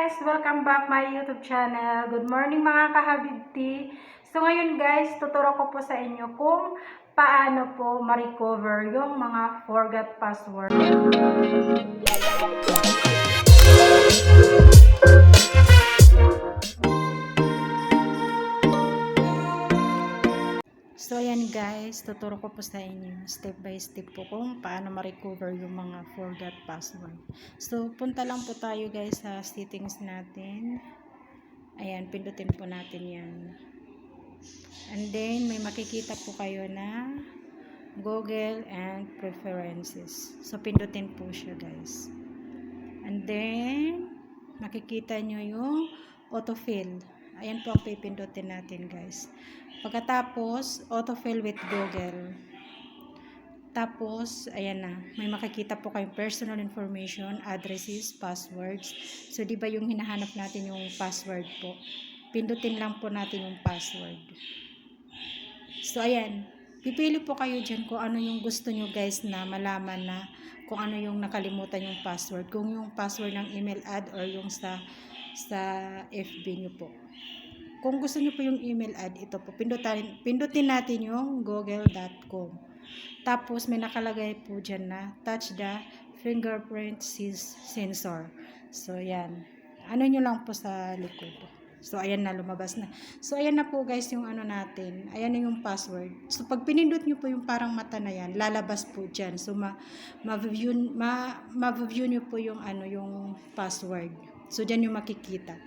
guys! Welcome back my YouTube channel. Good morning mga kahabibti. So ngayon guys, tuturo ko po sa inyo kung paano po ma-recover yung mga forgot password. So ayan guys, tuturo ko po sa inyo step by step po kung paano ma-recover yung mga forgot password. So punta lang po tayo guys sa settings natin. Ayan, pindutin po natin yan. And then may makikita po kayo na Google and Preferences. So pindutin po siya guys. And then makikita nyo yung autofill. Ayan po ang pipindutin natin guys. Pagkatapos, autofill with Google. Tapos, ayan na. May makikita po kayong personal information, addresses, passwords. So, di ba yung hinahanap natin yung password po? Pindutin lang po natin yung password. So, ayan. Pipili po kayo dyan kung ano yung gusto nyo guys na malaman na kung ano yung nakalimutan yung password. Kung yung password ng email ad or yung sa FB nyo po. Kung gusto niyo po yung email ad, ito po, pindutin natin yung google.com. Tapos, may nakalagay po dyan na touch the fingerprint sensor. So, yan. Ano nyo lang po sa likod. So, ayan na, lumabas na. So, ayan na po guys yung ano natin. Ayan na yung password. So, pag pinindot nyo po yung parang mata na yan, lalabas po dyan. So, ma-view nyo po yung ano, yung password. So, dyan yung makikita.